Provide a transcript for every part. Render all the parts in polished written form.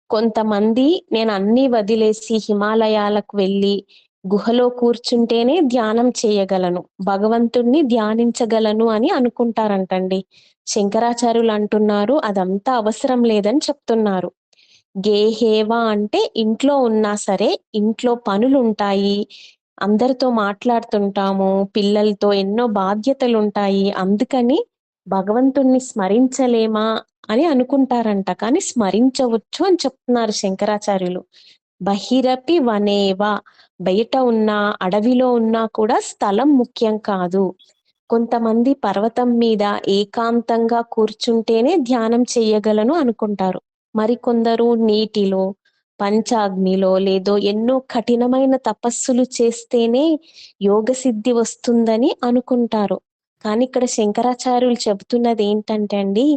కొంతమంది నేను అన్నీ వదిలేసి హిమాలయాలకు వెళ్ళి గుహలో కూర్చుంటేనే ధ్యానం చేయగలను, భగవంతుణ్ణి ధ్యానించగలను అని అనుకుంటారంటండి. శంకరాచార్యులు అంటున్నారు అదంతా అవసరం లేదని చెప్తున్నారు. గేహేవా అంటే ఇంట్లో ఉన్నా సరే, ఇంట్లో పనులుంటాయి, అందరితో మాట్లాడుతుంటాము, పిల్లలతో ఎన్నో బాధ్యతలుంటాయి. అందుకని భగవంతుణ్ణి స్మరించలేమా అని అనుకుంటారంట. కానీ స్మరించవచ్చు అని చెప్తున్నారు శంకరాచార్యులు. బహిరపి వనేవా, బయట ఉన్నా అడవిలో ఉన్నా కూడా స్థలం ముఖ్యం కాదు. కొంతమంది పర్వతం మీద ఏకాంతంగా కూర్చుంటేనే ధ్యానం చెయ్యగలను అనుకుంటారు. మరికొందరు నీటిలో, పంచాగ్నిలో లేదో ఎన్నో కఠినమైన తపస్సులు చేస్తేనే యోగ సిద్ధి వస్తుందని అనుకుంటారు. కానీ ఇక్కడ శంకరాచార్యులు చెబుతున్నది ఏంటంటే అండి,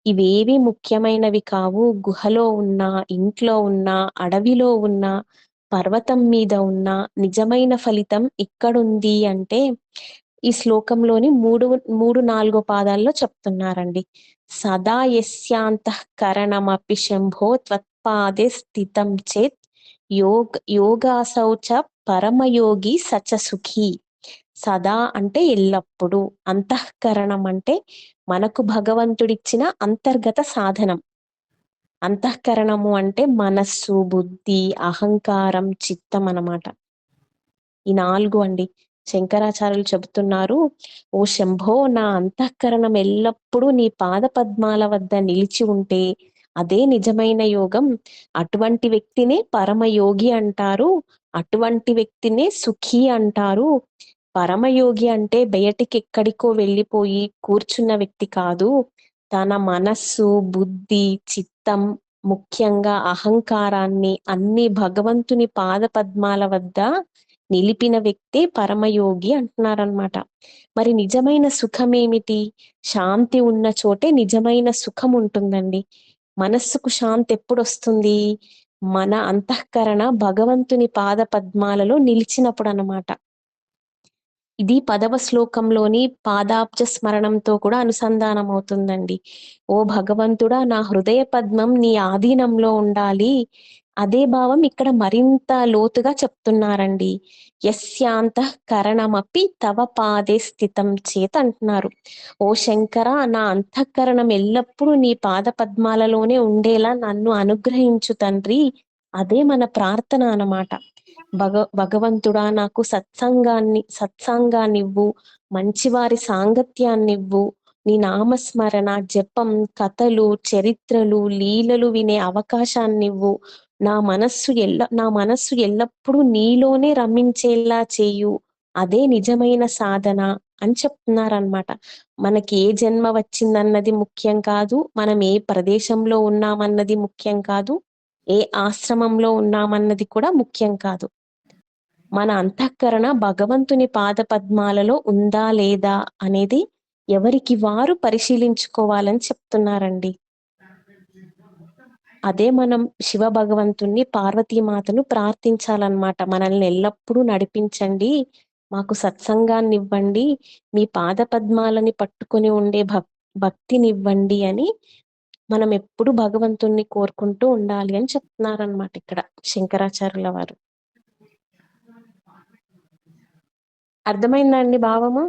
ఇవేవి ముఖ్యమైనవి కావు. గుహలో ఉన్నా, ఇంట్లో ఉన్నా, అడవిలో ఉన్నా, పర్వతం మీద ఉన్నా నిజమైన ఫలితం ఎక్కడుంది అంటే ఈ శ్లోకంలోని మూడు నాలుగో పాదాల్లో చెప్తున్నారండి. సదా యస్యాంతఃకరణమపి శంభో త్వత్పాదే స్థితం చేత్ యోగాసౌ చ పరమయోగి సచ సుఖీ. సదా అంటే ఎల్లప్పుడూ, అంతఃకరణం అంటే మనకు భగవంతుడిచ్చిన అంతర్గత సాధనం. అంతఃకరణము అంటే మనస్సు, బుద్ధి, అహంకారం, చిత్తం అన్నమాట. ఈ 4 అండి. శంకరాచార్యులు చెబుతున్నారు, ఓ శంభో, నా అంతఃకరణం ఎల్లప్పుడూ నీ పాద పద్మాల వద్ద నిలిచి ఉంటే అదే నిజమైన యోగం. అటువంటి వ్యక్తినే పరమయోగి అంటారు, అటువంటి వ్యక్తినే సుఖీ అంటారు. పరమయోగి అంటే బయటికి ఎక్కడికో వెళ్ళిపోయి కూర్చున్న వ్యక్తి కాదు. తన మనస్సు, బుద్ధి, చిత్తం, ముఖ్యంగా అహంకారాన్ని అన్ని భగవంతుని పాద పద్మాల వద్ద నిలిపిన వ్యక్తే పరమయోగి అంటున్నారనమాట. మరి నిజమైన సుఖం ఏమిటి? శాంతి ఉన్న చోటే నిజమైన సుఖం ఉంటుందండి. మనస్సుకు శాంతి ఎప్పుడు వస్తుంది? మన అంతఃకరణ భగవంతుని పాద పద్మాలలో నిలిచినప్పుడు అన్నమాట. ఇది 10వ శ్లోకంలోని పాదాబ్జ స్మరణంతో కూడా అనుసంధానం అవుతుందండి. ఓ భగవంతుడా, నా హృదయ పద్మం నీ ఆధీనంలో ఉండాలి. అదే భావం ఇక్కడ మరింత లోతుగా చెప్తున్నారండి. యస్యాంతఃకరణమపి తవ పాదే స్థితం చేత్ అంటున్నారు. ఓ శంకర, నా అంతఃకరణం ఎల్లప్పుడూ నీ పాద పద్మాలలోనే ఉండేలా నన్ను అనుగ్రహించు తండ్రి. అదే మన ప్రార్థన అన్నమాట. భగవంతుడా, నాకు సత్సంగాన్నివ్వు, మంచివారి సాంగత్యాన్నివ్వు, నీ నామస్మరణ, జపం, కథలు, చరిత్రలు, లీలలు వినే అవకాశాన్నివ్వు. నా మనస్సు ఎల్లప్పుడూ నీలోనే రమించేలా చేయు. అదే నిజమైన సాధన అని చెప్తున్నారనమాట. మనకి ఏ జన్మ వచ్చిందన్నది ముఖ్యం కాదు, మనం ఏ ప్రదేశంలో ఉన్నామన్నది ముఖ్యం కాదు, ఏ ఆశ్రమంలో ఉన్నామన్నది కూడా ముఖ్యం కాదు. మన అంతఃకరణ భగవంతుని పాద పద్మాలలో ఉందా లేదా అనేది ఎవరికి వారు పరిశీలించుకోవాలని చెప్తున్నారండి. అదే మనం శివ భగవంతుణ్ణి, పార్వతీమాతను ప్రార్థించాలన్నమాట. మనల్ని ఎల్లప్పుడూ నడిపించండి, మాకు సత్సంగాన్ని ఇవ్వండి, మీ పాద పద్మాలని పట్టుకొని ఉండే భక్తినివ్వండి అని మనం ఎప్పుడు భగవంతుణ్ణి కోరుకుంటూ ఉండాలి అని చెప్తున్నారనమాట ఇక్కడ శంకరాచార్యుల వారు. అర్థమైందా అండి భావము?